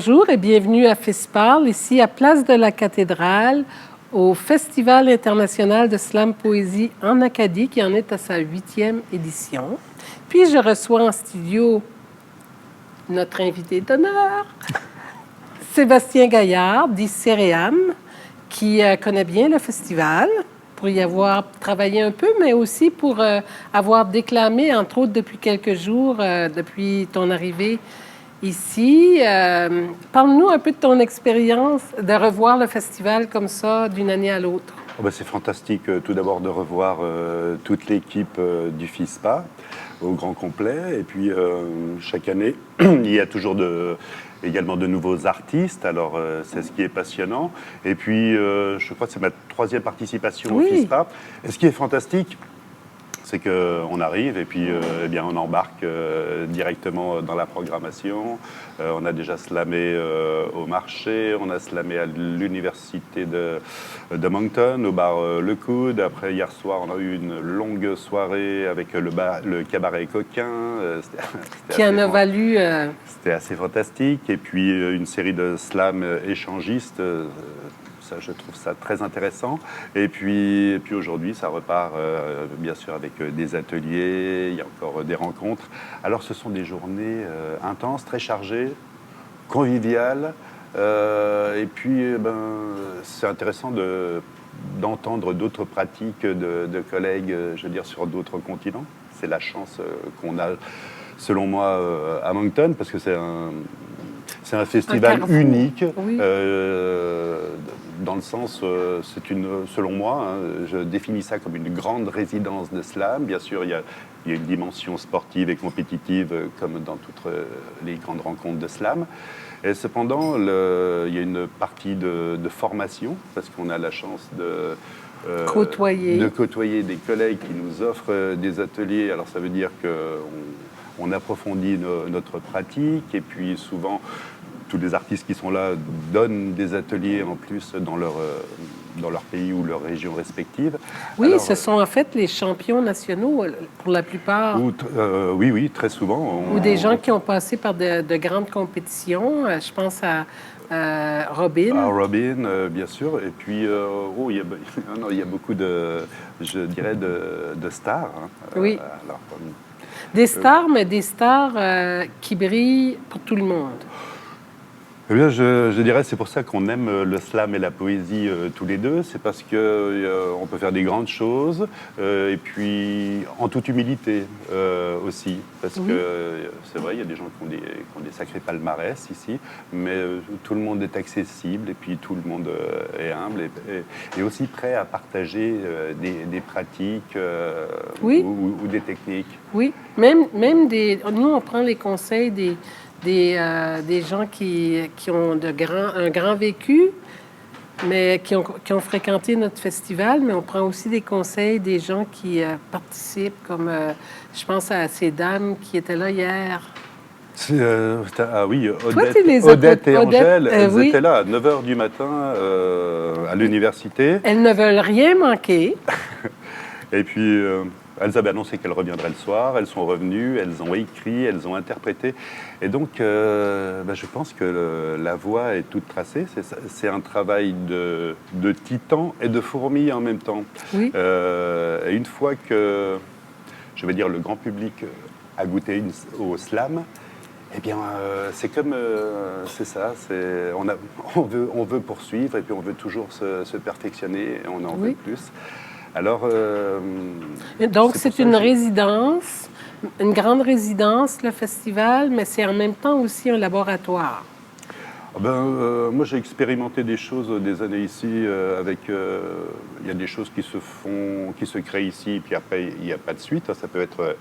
Bonjour et bienvenue à FISPARL, ici à Place de la Cathédrale, au Festival international de slam poésie en Acadie, qui en est à sa 8e édition. Puis je reçois en studio notre invité d'honneur, Sébastien Gaillard, dit Céréane, qui connaît bien le festival, pour y avoir travaillé un peu, mais aussi pour avoir déclamé, entre autres, depuis quelques jours, depuis ton arrivée ici. Parle-nous un peu de ton expérience de revoir le festival comme ça, d'une année à l'autre. Oh ben c'est fantastique, tout d'abord, de revoir toute l'équipe du FISPA au grand complet. Et puis, chaque année, il y a toujours également de nouveaux artistes. Alors, c'est ce qui est passionnant. Et puis, je crois que c'est ma 3e participation au FISPA. Et ce qui est fantastique, c'est qu'on arrive et puis eh bien, on embarque directement dans la programmation. On a déjà slamé au marché, on a slamé à l'université de Moncton, au bar Le Coude. Après, hier soir, on a eu une longue soirée avec le cabaret Coquin. Qui en a valu... C'était assez fantastique. Et puis, une série de slams échangistes. Ça, je trouve ça très intéressant. Et puis aujourd'hui, ça repart bien sûr avec des ateliers, il y a encore des rencontres. Alors ce sont des journées intenses, très chargées, conviviales. Et puis c'est intéressant d'entendre d'autres pratiques de collègues, je veux dire, sur d'autres continents. C'est la chance qu'on a, selon moi, à Moncton, parce que c'est un festival unique. Oui. Dans le sens, selon moi, je définis ça comme une grande résidence de slam. Bien sûr, il y a une dimension sportive et compétitive, comme dans toutes les grandes rencontres de slam. Et cependant, il y a une partie de formation, parce qu'on a la chance de côtoyer des collègues qui nous offrent des ateliers. Alors ça veut dire qu'on approfondit notre pratique, et puis souvent, tous les artistes qui sont là donnent des ateliers en plus dans leur pays ou leur région respective. Oui, alors, ce sont en fait les champions nationaux pour la plupart. Oui, très souvent. Ou des gens qui ont passé par de grandes compétitions. Je pense à Robin. À Robin, bien sûr. Et puis, il y a beaucoup je dirais, de stars. Hein. Oui. Des stars, mais des stars qui brillent pour tout le monde. Eh bien, je dirais, c'est pour ça qu'on aime le slam et la poésie tous les deux. C'est parce qu'on peut faire des grandes choses, et puis en toute humilité aussi. Parce que c'est vrai, il y a des gens qui ont des sacrés palmarès ici, mais tout le monde est accessible, et puis tout le monde est humble, et aussi prêt à partager des pratiques ou des techniques. Oui, même nous, on prend les conseils des gens qui ont un grand vécu, mais qui ont fréquenté notre festival, mais on prend aussi des conseils des gens qui participent, comme je pense à ces dames qui étaient là hier. Oui, Odette et Angèle, elles étaient là à 9h du matin à l'université. Elles ne veulent rien manquer. Et puis... elles avaient annoncé qu'elles reviendraient le soir, elles sont revenues, elles ont écrit, elles ont interprété. Et donc, je pense que la voie est toute tracée. C'est un travail de titan et de fourmi en même temps. Oui. Et une fois que, je vais dire, le grand public a goûté au slam, eh bien, c'est comme, c'est ça, on veut poursuivre, et puis on veut toujours se perfectionner, et on en veut plus. Alors, donc, c'est une résidence, une grande résidence, le festival, mais c'est en même temps aussi un laboratoire. Moi, j'ai expérimenté des choses des années ici. Il y a des choses qui se créent ici, puis après, il n'y a pas de suite. Ça peut être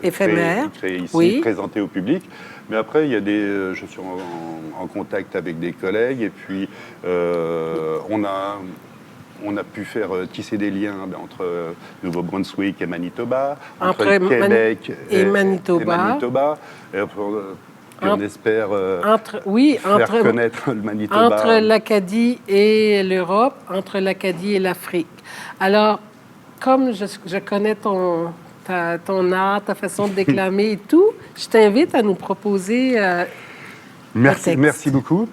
éphémère, créé ici, présenté au public. Mais après, je suis en contact avec des collègues, et puis on a pu faire tisser des liens entre Nouveau-Brunswick et Manitoba, entre Québec et Manitoba. Et on espère faire connaître le Manitoba. Entre l'Acadie et l'Europe, entre l'Acadie et l'Afrique. Alors, comme je connais ton art, ta façon de déclamer et tout, je t'invite à nous proposer texte. Merci beaucoup.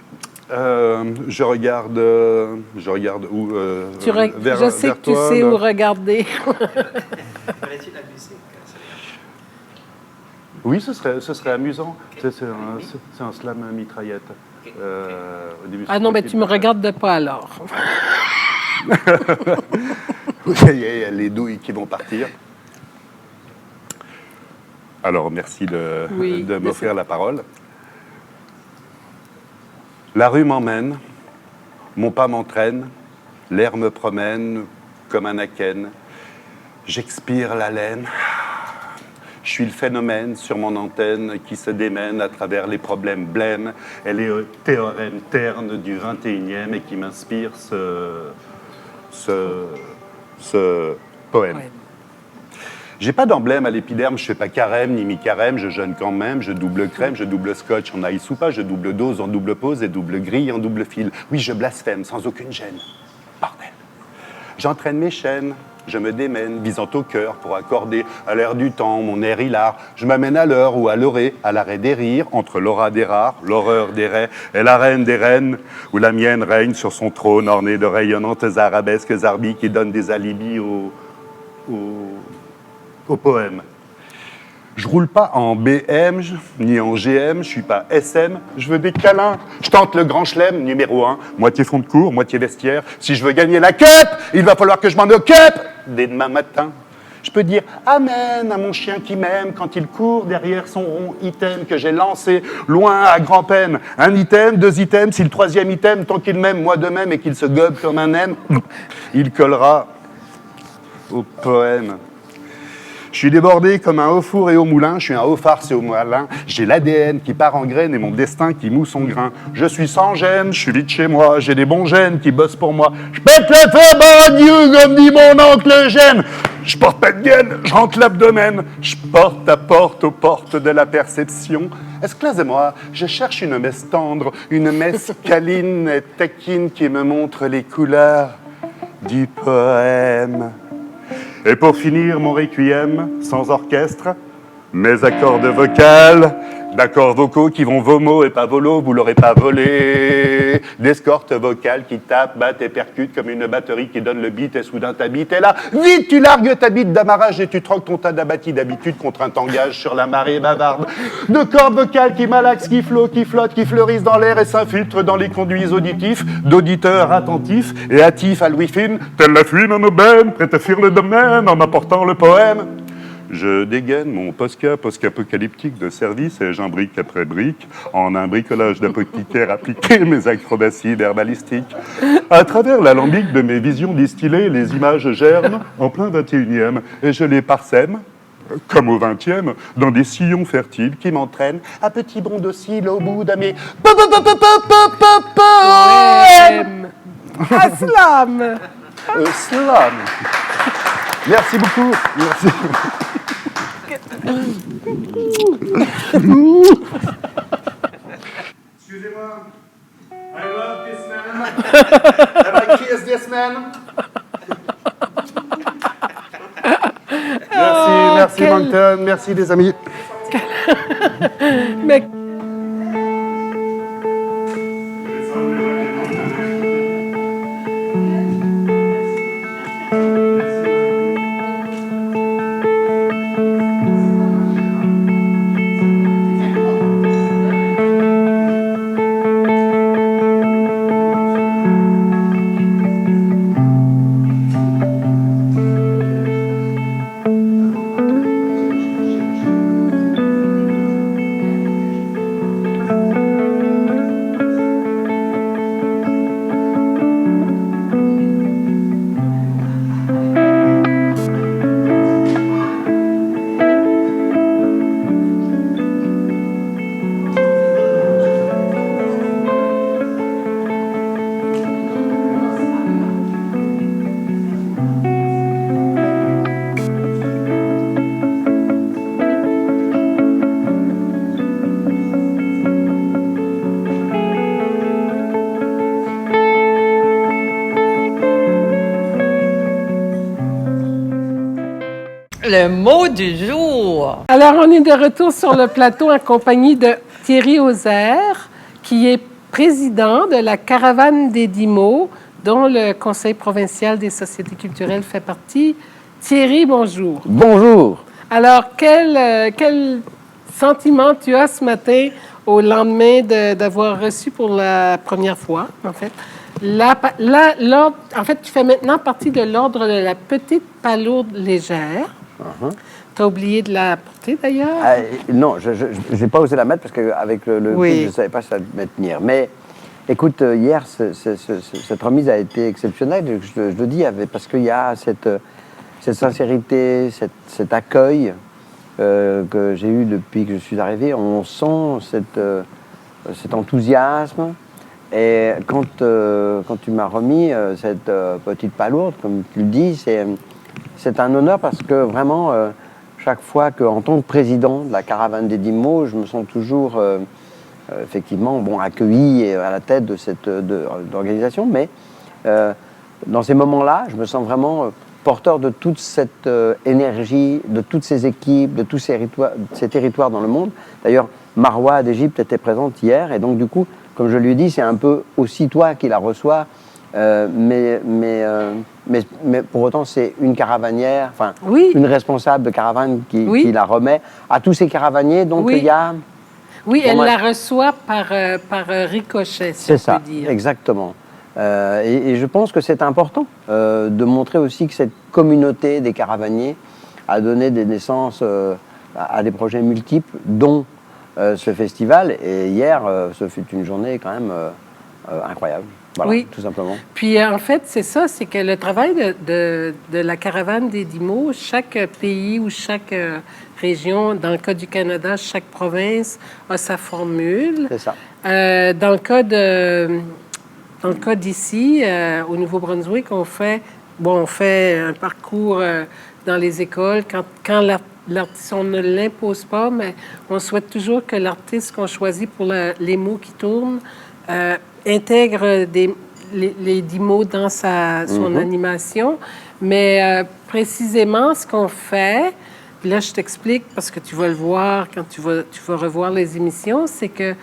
Je regarde où Je sais vers que tu toi, sais là. où regarder. Oui, ce serait amusant. C'est un slam mitraillette. Au début, Ah non, ben tu me regardes de pas alors. Il y a les douilles qui vont partir. Alors, merci de m'offrir la parole. La rue m'emmène, mon pas m'entraîne, l'air me promène comme un akène. J'expire la laine. Je suis le phénomène sur mon antenne qui se démène à travers les problèmes blêmes et les théorèmes ternes du 21e et qui m'inspire ce poème. Ouais. J'ai pas d'emblème à l'épiderme, je fais pas carême ni mi-carême, je jeûne quand même, je double crème, je double scotch en ice ou pas, je double dose en double pause et double grille en double fil. Oui, je blasphème sans aucune gêne. Bordel. J'entraîne mes chaînes, je me démène, visant au cœur pour accorder à l'air du temps mon air hilar. Je m'amène à l'heure ou à l'orée, à l'arrêt des rires, entre l'aura des rares, l'horreur des raies et la reine des reines, où la mienne règne sur son trône orné de rayonnantes arabesques arbis qui donnent des alibis au poème. Je roule pas en BM, ni en GM, je suis pas SM, je veux des câlins. Je tente le grand chelem, numéro 1, moitié fond de cours, moitié vestiaire. Si je veux gagner la cup, il va falloir que je m'en occupe dès demain matin. Je peux dire amen à mon chien qui m'aime quand il court derrière son rond item que j'ai lancé loin à grand-peine. Un item, 2 items, si le 3e item, tant qu'il m'aime, moi de même, et qu'il se gobe comme un M, il collera au poème. Je suis débordé comme un haut four et au moulin, je suis un haut farce et au moulin. J'ai l'ADN qui part en graine et mon destin qui moue son grain. Je suis sans gêne, je suis vite chez moi, j'ai des bons gènes qui bossent pour moi. Je pète le feu, bon Dieu, comme dit mon oncle Eugène. Je porte pas de gaine, je rentre l'abdomen. Je porte à porte aux portes de la perception. Excusez-moi, je cherche une messe tendre, une messe câline et taquine qui me montre les couleurs du poème. Et pour finir mon requiem, sans orchestre, mes accords de vocal, d'accords vocaux qui vont vomo et pas volo, vous l'aurez pas volé. D'escortes vocales qui tapent, battent et percutent comme une batterie qui donne le beat et soudain ta bite. Et là, vite, tu largues ta bite d'amarrage et tu troques ton tas d'abattis d'habitude contre un tangage sur la marée bavarde. De cordes vocales qui malaxent, qui flottent, qui fleurissent dans l'air et s'infiltrent dans les conduits auditifs, d'auditeurs attentifs et hâtifs à Louis Fine, telle la fuite en aubaine, prête à fuir le domaine en apportant le poème. Je dégaine mon posca post-apocalyptique de service et j'imbrique après brique en un bricolage d'apothicaire appliqué mes acrobaties verbalistiques. À travers l'alambic de mes visions distillées, les images germent en plein 21e et je les parsème, comme au 20e, dans des sillons fertiles qui m'entraînent à petits bonds dociles au bout de mes poèmes. Aslam! Slam. Merci beaucoup. Merci. Excusez-moi. I love this man. And I kiss this man. Merci Moncton, merci les amis. Mais Le mot du jour. alors, on est de retour sur le plateau en compagnie de Thierry Auxerre, qui est président de la Caravane des 10 mots, dont le Conseil provincial des sociétés culturelles fait partie. Thierry, bonjour. Bonjour. Alors, quel sentiment tu as ce matin au lendemain d'avoir reçu pour la première fois, en fait, en fait, tu fais maintenant partie de l'ordre de la petite palourde légère. Tu as oublié de la porter, d'ailleurs? Non, je n'ai pas osé la mettre parce qu'avec le Oui. film, je ne savais pas si ça allait tenir. Mais écoute, hier, cette remise a été exceptionnelle. Je le dis parce qu'il y a cette sincérité, cet accueil que j'ai eu depuis que je suis arrivé. On sent cet enthousiasme. Et quand tu m'as remis cette petite palourde, comme tu le dis, c'est un honneur parce que vraiment, chaque fois qu'en tant que président de la Caravane des 10 mots, je me sens toujours effectivement accueilli à la tête de cette organisation. Mais dans ces moments-là, je me sens vraiment porteur de toute cette énergie, de toutes ces équipes, de tous ces territoires dans le monde. D'ailleurs, Marwa d'Égypte était présente hier et donc du coup, comme je lui ai dit, c'est un peu aussi toi qui la reçois, mais pour autant, c'est une caravanière, enfin, Oui. une responsable de caravane qui la remet à tous ces caravaniers. Donc, Oui. il y a... Oui, elle la reçoit par ricochet, si C'est on ça, peut dire. exactement. Et je pense que c'est important de montrer aussi que cette communauté des caravaniers a donné des naissances à des projets multiples, dont ce festival. Et hier, ce fut une journée quand même incroyable. Voilà, Oui. tout simplement. Puis en fait, c'est ça, c'est que le travail de la Caravane des 10 mots, chaque pays ou chaque région, dans le cas du Canada, chaque province a sa formule. C'est ça. Dans le cas d'ici, au Nouveau-Brunswick, on fait un parcours dans les écoles. Quand l'artiste, on ne l'impose pas, mais on souhaite toujours que l'artiste qu'on choisit pour les mots qui tournent intègre les 10 mots dans son animation. Mais précisément, ce qu'on fait, là, je t'explique parce que tu vas le voir quand tu vas revoir les émissions, c'est que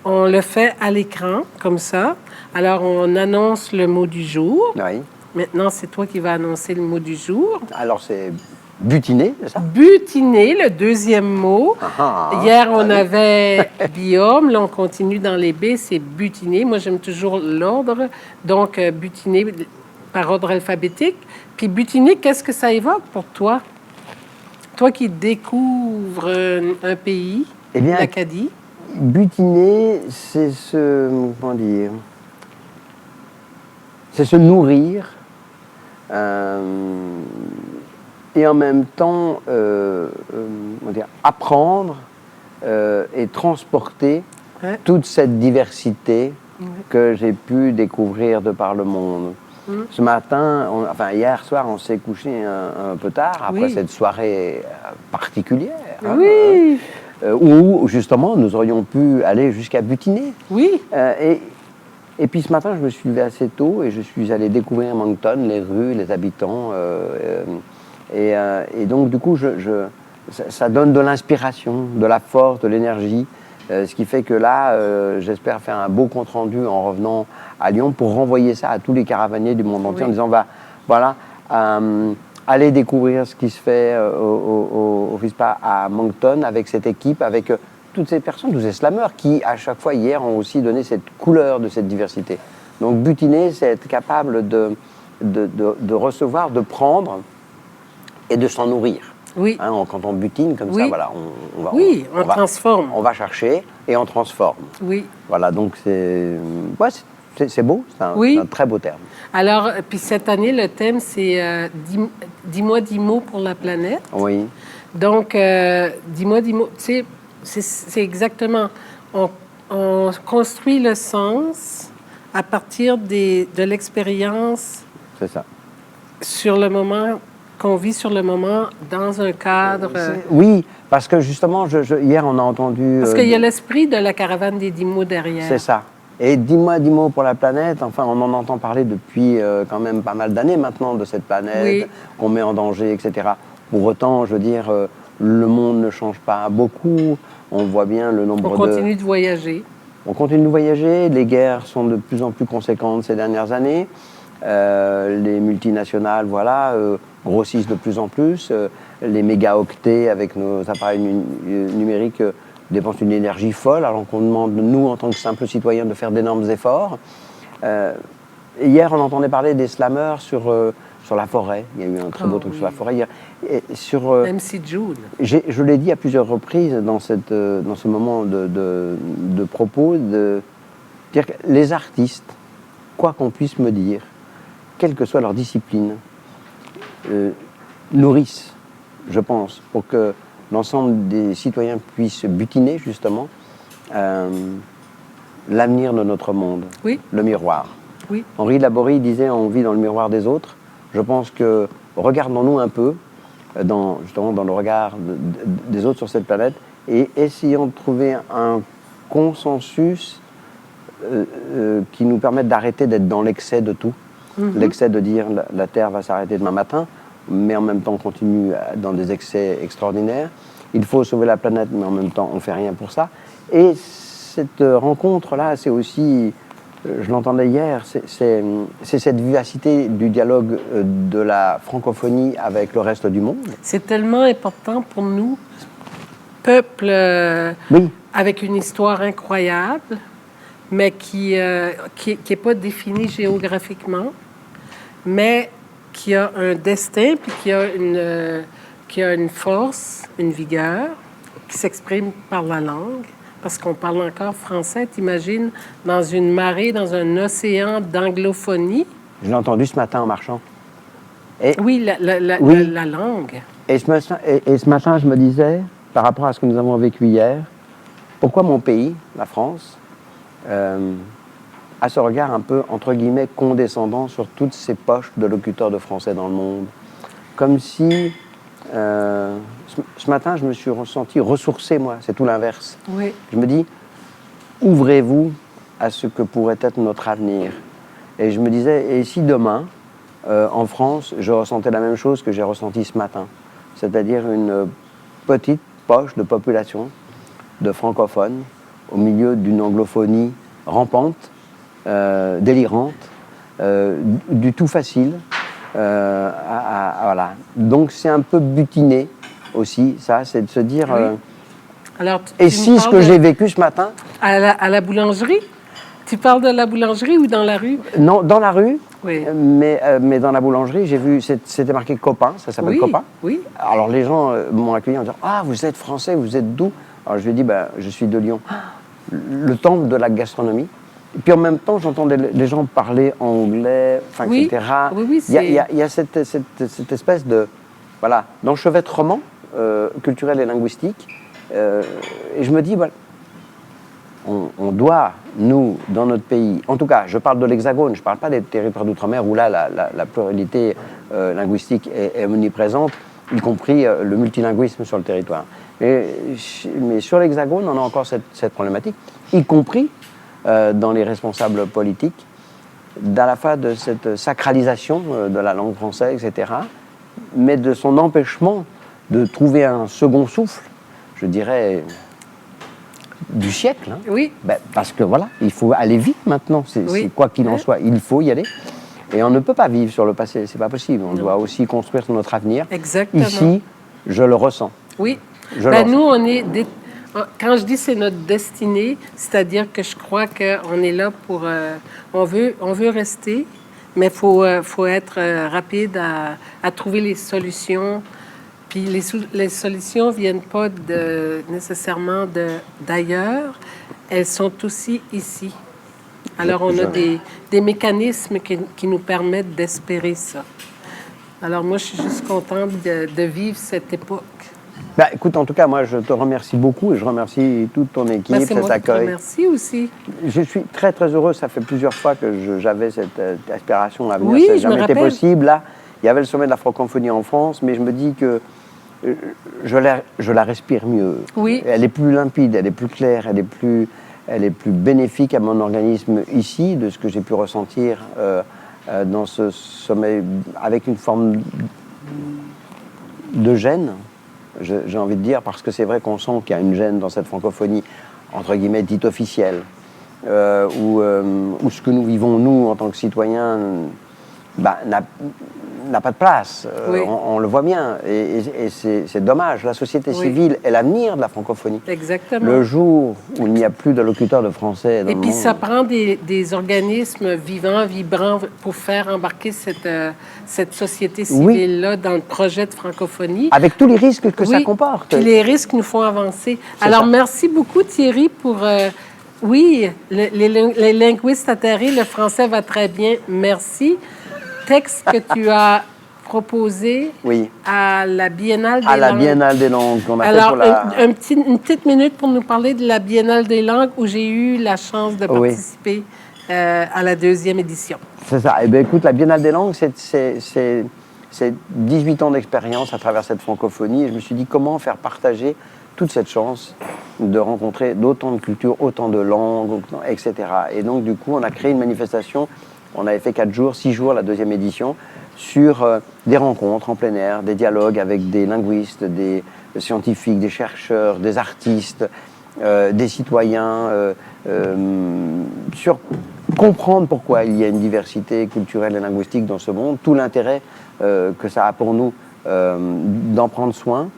on le fait à l'écran, comme ça. Alors, on annonce le mot du jour. Oui. Maintenant, c'est toi qui vas annoncer le mot du jour. Alors, c'est butiner, c'est ça? Butiner, le deuxième mot. Hier, on oui. avait biome. Là, on continue dans les B, c'est butiner. Moi, j'aime toujours l'ordre. Donc, butiner par ordre alphabétique. Puis, butiner, qu'est-ce que ça évoque pour toi? Toi qui découvres un pays, Eh bien, l'Acadie. Butiner, c'est comment dire, c'est se nourrir et en même temps comment dire, apprendre et transporter toute cette diversité que j'ai pu découvrir de par le monde. Ce matin, hier soir, on s'est couché un peu tard après cette soirée particulière. Oui. Où justement nous aurions pu aller jusqu'à butiner. Oui. Et puis ce matin, je me suis levé assez tôt et je suis allé découvrir Moncton, les rues, les habitants. Et donc du coup, ça donne de l'inspiration, de la force, de l'énergie. Ce qui fait que là, j'espère faire un beau compte-rendu en revenant à Lyon pour renvoyer ça à tous les caravaniers du monde entier en disant, voilà, allez découvrir ce qui se fait au FISPA à Moncton avec cette équipe, avec toutes ces personnes, tous ces slameurs qui, à chaque fois, hier, ont aussi donné cette couleur de cette diversité. Donc, butiner, c'est être capable de recevoir, de prendre et de s'en nourrir. Oui. Hein, quand on butine comme ça, voilà, on transforme. On va chercher et on transforme. Oui. Voilà, donc c'est beau, c'est un très beau terme. Alors, puis cette année, le thème, c'est Dis-moi 10 mots pour la planète. Oui. Donc, dis-moi 10 mots. Tu sais, c'est exactement. On construit le sens à partir de l'expérience. C'est ça. Sur le moment, qu'on vit sur le moment dans un cadre. Oui, parce que justement, hier, on a entendu. Parce qu'il y a l'esprit de la caravane des 10 mots derrière. C'est ça. Et dis-moi 10 mots pour la planète, enfin, on en entend parler depuis quand même pas mal d'années maintenant de cette planète, qu'on met en danger, etc. Pour autant, je veux dire, le monde ne change pas beaucoup. On voit bien le nombre On continue de voyager. On continue de voyager, les guerres sont de plus en plus conséquentes ces dernières années, les multinationales grossissent de plus en plus, les mégaoctets avec nos appareils numériques dépensent une énergie folle, alors qu'on demande, nous, en tant que simples citoyens, de faire d'énormes efforts. Hier, on entendait parler des slammers sur la forêt. Il y a eu un très beau truc sur la forêt hier. Et MC June. Je l'ai dit à plusieurs reprises dans ce moment de propos, de dire que les artistes, quoi qu'on puisse me dire, quelle que soit leur discipline, nourrissent, je pense, pour que l'ensemble des citoyens puissent butiner justement l'avenir de notre monde, Oui. le miroir. Oui. Henri Laborie disait « on vit dans le miroir des autres ». Je pense que regardons-nous un peu justement dans le regard des autres sur cette planète et essayons de trouver un consensus qui nous permette d'arrêter d'être dans l'excès de tout. L'excès de dire la Terre va s'arrêter demain matin, mais en même temps on continue dans des excès extraordinaires. Il faut sauver la planète, mais en même temps on ne fait rien pour ça. Et cette rencontre-là, c'est aussi, je l'entendais hier, c'est cette vivacité du dialogue de la francophonie avec le reste du monde. C'est tellement important pour nous, peuple avec une histoire incroyable, mais qui est pas défini géographiquement, mais qui a un destin, puis qui a une force, une vigueur, qui s'exprime par la langue, parce qu'on parle encore français. T'imagines, dans une marée, dans un océan d'anglophonie. Je l'ai entendu ce matin en marchant. Oui, la langue. Et ce matin, je me disais, par rapport à ce que nous avons vécu hier, pourquoi mon pays, la France, a ce regard un peu, entre guillemets, condescendant sur toutes ces poches de locuteurs de français dans le monde. Comme si, ce matin, je me suis ressenti ressourcé, moi, c'est tout l'inverse. Oui. Je me dis, ouvrez-vous à ce que pourrait être notre avenir. Et je me disais, et si demain, en France, je ressentais la même chose que j'ai ressenti ce matin, c'est-à-dire une petite poche de population de francophones au milieu d'une anglophonie rampante, délirante, du tout facile. Voilà. Donc c'est un peu butiné aussi, ça, c'est de se dire... Oui. Alors, et si ce que j'ai vécu ce matin... À la boulangerie? Tu parles de la boulangerie ou dans la rue? Non, dans la rue, oui. mais dans la boulangerie, j'ai vu, c'était marqué Copain, ça s'appelle Copain. Oui. Alors les gens m'ont accueilli en disant « Ah, vous êtes français, vous êtes d'où ?» Alors je lui ai dit « Je suis de Lyon. » Le temple de la gastronomie. Et puis en même temps, j'entendais les gens parler anglais, oui. etc. Oui, il y a cette espèce de, voilà, d'enchevêtrement culturel et linguistique. Et je me dis, voilà, on doit, nous, dans notre pays, en tout cas, je parle de l'Hexagone, je ne parle pas des territoires d'outre-mer où là, la pluralité linguistique est omniprésente, y compris le multilinguisme sur le territoire. Mais sur l'Hexagone, on a encore cette problématique, y compris dans les responsables politiques, d'à la fois de cette sacralisation de la langue française, etc., mais de son empêchement de trouver un second souffle, je dirais, du siècle. Hein. Oui. Parce que voilà, il faut aller vite maintenant, c'est quoi qu'il en soit, il faut y aller. Et on ne peut pas vivre sur le passé, c'est pas possible. On doit aussi construire notre avenir. Exactement. Ici, je le ressens. Oui. Nous, on est... Quand je dis c'est notre destinée, c'est-à-dire que je crois qu'on est là pour... on veut rester, mais il faut être rapide à trouver les solutions. Puis les solutions ne viennent pas nécessairement d'ailleurs, elles sont aussi ici. Alors on a des mécanismes qui nous permettent d'espérer ça. Alors moi, je suis juste contente de vivre cette époque. Écoute, en tout cas, moi, je te remercie beaucoup et je remercie toute ton équipe, cet accueil. C'est moi qui te remercie aussi. Je suis très, très heureux. Ça fait plusieurs fois que j'avais cette aspiration à venir. Oui, ça n'a jamais été rappelle. possible. Là, il y avait le sommet de la francophonie en France, mais je me dis que je la respire mieux. Oui. Elle est plus limpide, elle est plus claire, elle est plus bénéfique à mon organisme ici, de ce que j'ai pu ressentir dans ce sommet, avec une forme de gêne. J'ai envie de dire, parce que c'est vrai qu'on sent qu'il y a une gêne dans cette francophonie, entre guillemets, dite officielle. où ce que nous vivons, nous, en tant que citoyens, n'a pas de place. Oui. On le voit bien. Et c'est dommage. La société civile est l'avenir de la francophonie. Exactement. Le jour où il n'y a plus de locuteurs de français dans Et le puis, monde... ça prend des organismes vivants, vibrants, pour faire embarquer cette société civile-là dans le projet de francophonie. Avec tous les risques que ça comporte. Puis les risques nous font avancer. C'est Alors, ça. merci beaucoup, Thierry, pour... les linguistes atterrés, le français va très bien, merci. Texte que tu as proposé à la Biennale des langues. À la Biennale des langues qu'on a fait Alors, pour la... une petite minute pour nous parler de la Biennale des langues où j'ai eu la chance de participer à la 2e édition. C'est ça. Eh bien, écoute, la Biennale des langues, c'est 18 ans d'expérience à travers cette francophonie. Et je me suis dit, comment faire partager toute cette chance de rencontrer d'autant de cultures, autant de langues, etc. Et donc, du coup, on a créé une manifestation. On avait fait 4 jours, 6 jours, la 2e édition, sur des rencontres en plein air, des dialogues avec des linguistes, des scientifiques, des chercheurs, des artistes, des citoyens, sur comprendre pourquoi il y a une diversité culturelle et linguistique dans ce monde, tout l'intérêt que ça a pour nous d'en prendre soin.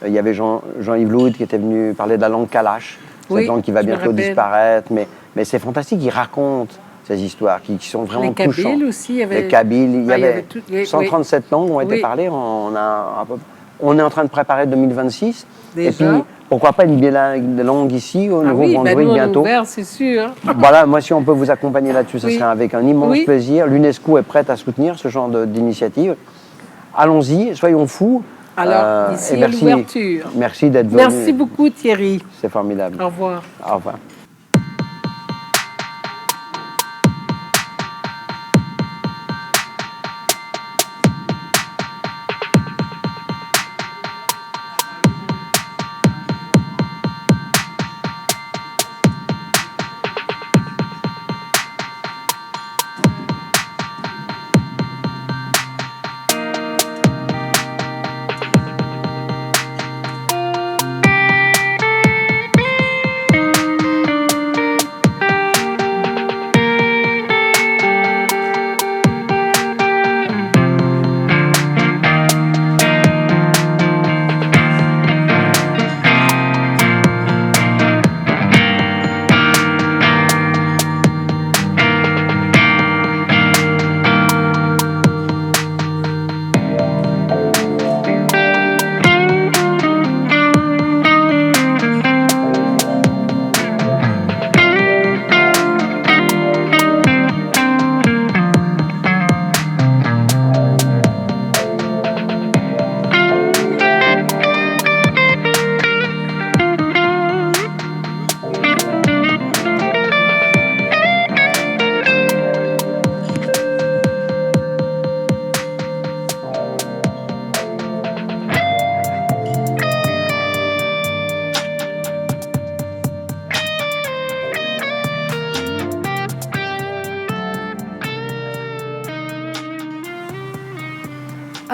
Il y avait Jean-Yves Loud qui était venu parler de la langue kalash, cette langue qui va bientôt disparaître, mais c'est fantastique, il raconte ces histoires qui sont vraiment touchantes. Les Kabyles aussi. Les Kabyles, il y avait 137 langues ont été parlées. On est en train de préparer 2026. Déjà? Et puis, pourquoi pas une biennale de langue ici, au Nouveau-Brunswick, bientôt. Ouvert, c'est sûr. Voilà, moi, si on peut vous accompagner là-dessus, ça serait avec un immense plaisir. L'UNESCO est prête à soutenir ce genre d'initiative. Allons-y, soyons fous. Alors, ici, l'ouverture. Merci d'être venu. Merci beaucoup, Thierry. C'est formidable. Au revoir. Au revoir.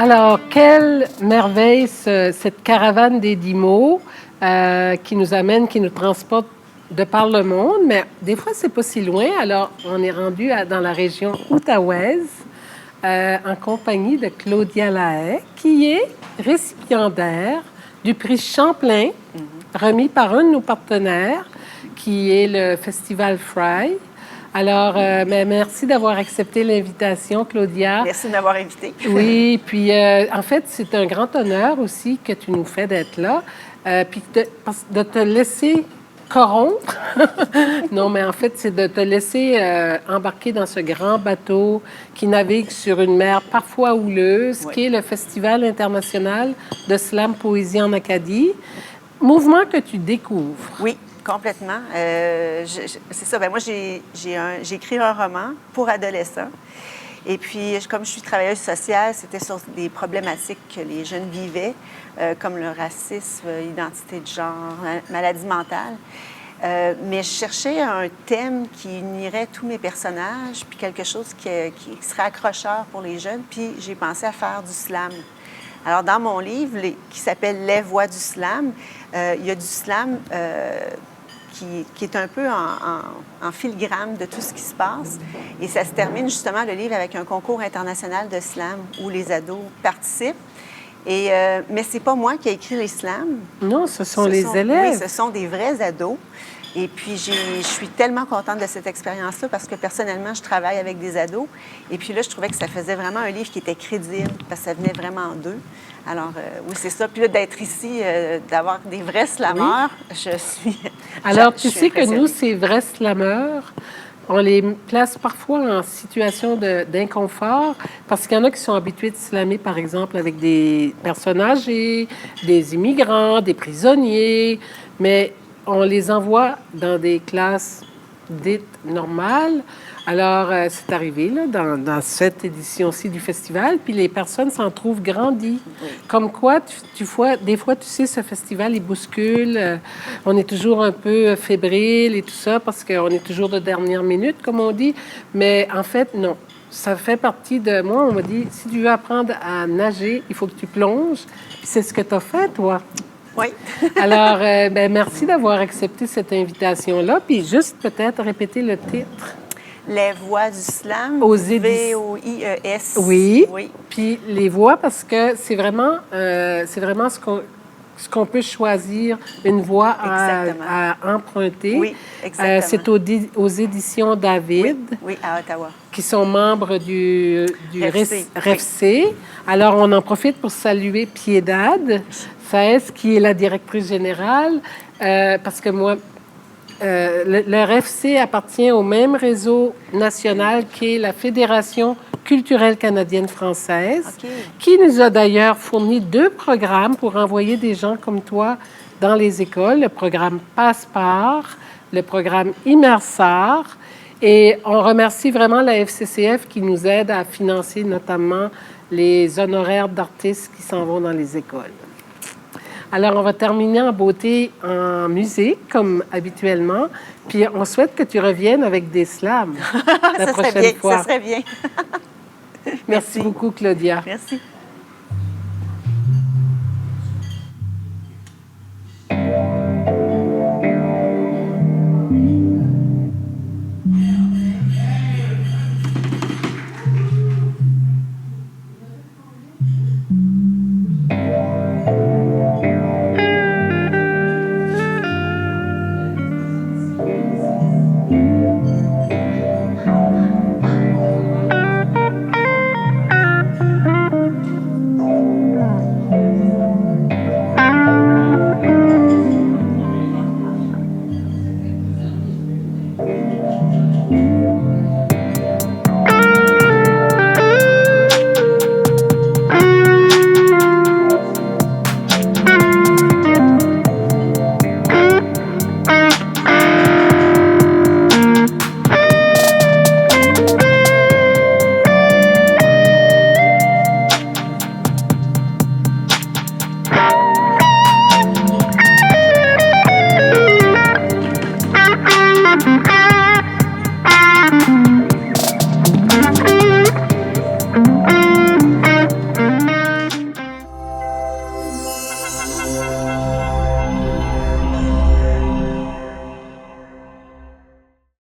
Alors, quelle merveille cette caravane des 10 mots qui nous amène, qui nous transporte de par le monde, mais des fois, c'est pas si loin. Alors, on est rendu dans la région outaouaise en compagnie de Claudia Lahaye, qui est récipiendaire du prix Champlain, remis par un de nos partenaires, qui est le Festival Fry. Alors, merci d'avoir accepté l'invitation, Claudia. Merci de m'avoir invitée. Oui, puis en fait, c'est un grand honneur aussi que tu nous fais d'être là, puis de te laisser corrompre. Non, mais en fait, c'est de te laisser embarquer dans ce grand bateau qui navigue sur une mer parfois houleuse, qui est le Festival international de slam poésie en Acadie. Mouvement que tu découvres. Oui. Complètement. C'est ça. Bien, moi, j'ai écrit un roman pour adolescents. Et puis, comme je suis travailleuse sociale, c'était sur des problématiques que les jeunes vivaient, comme le racisme, l'identité de genre, maladie mentale. Mais je cherchais un thème qui unirait tous mes personnages, puis quelque chose qui serait accrocheur pour les jeunes. Puis, j'ai pensé à faire du slam. Alors, dans mon livre, qui s'appelle « Les voix du slam », il y a du slam qui est un peu en filigrane de tout ce qui se passe. Et ça se termine justement, le livre, avec un concours international de slam où les ados participent. Mais ce n'est pas moi qui ai écrit les slams. Non, ce sont les élèves. Oui, ce sont des vrais ados. Et puis, je suis tellement contente de cette expérience-là parce que personnellement, je travaille avec des ados. Et puis là, je trouvais que ça faisait vraiment un livre qui était crédible parce que ça venait vraiment d'eux. Alors, oui, c'est ça. Puis là, d'être ici, d'avoir des vrais slammeurs, je suis. Alors, je tu suis sais que impressionnée. nous, ces vrais slammeurs, on les place parfois en situation d'inconfort parce qu'il y en a qui sont habitués de slammer, par exemple, avec des personnes âgées, des immigrants, des prisonniers, mais on les envoie dans des classes dites normales. Alors, c'est arrivé là, dans cette édition-ci du festival, puis les personnes s'en trouvent grandies. Oui. Comme quoi, des fois, tu sais, ce festival, il bouscule. On est toujours un peu fébrile et tout ça, parce qu'on est toujours de dernière minute, comme on dit. Mais en fait, non. Ça fait partie de moi. On m'a dit, si tu veux apprendre à nager, il faut que tu plonges. Puis c'est ce que tu as fait, toi. Oui. Alors, merci d'avoir accepté cette invitation-là. Puis juste peut-être répéter le titre. Les voix du slam. Aux VOIES. Oui. Oui. Puis les voix, parce que c'est vraiment ce qu'on peut choisir, une voix à emprunter. Oui, exactement. C'est aux éditions David, Oui, à Ottawa. qui sont membres du RFC, RFC. Alors, on en profite pour saluer Piedad Saez, qui est la directrice générale, parce que moi, le RFC appartient au même réseau national qu'est la Fédération culturelle canadienne-française, OK. qui nous a d'ailleurs fourni 2 programmes pour envoyer des gens comme toi dans les écoles, le programme Passepart, le programme Immersar. Et on remercie vraiment la FCCF qui nous aide à financer notamment les honoraires d'artistes qui s'en vont dans les écoles. Alors, on va terminer en beauté en musique, comme habituellement. Puis, on souhaite que tu reviennes avec des slams la Ça serait prochaine bien, fois. ça serait bien. Merci beaucoup, Claudia. Merci.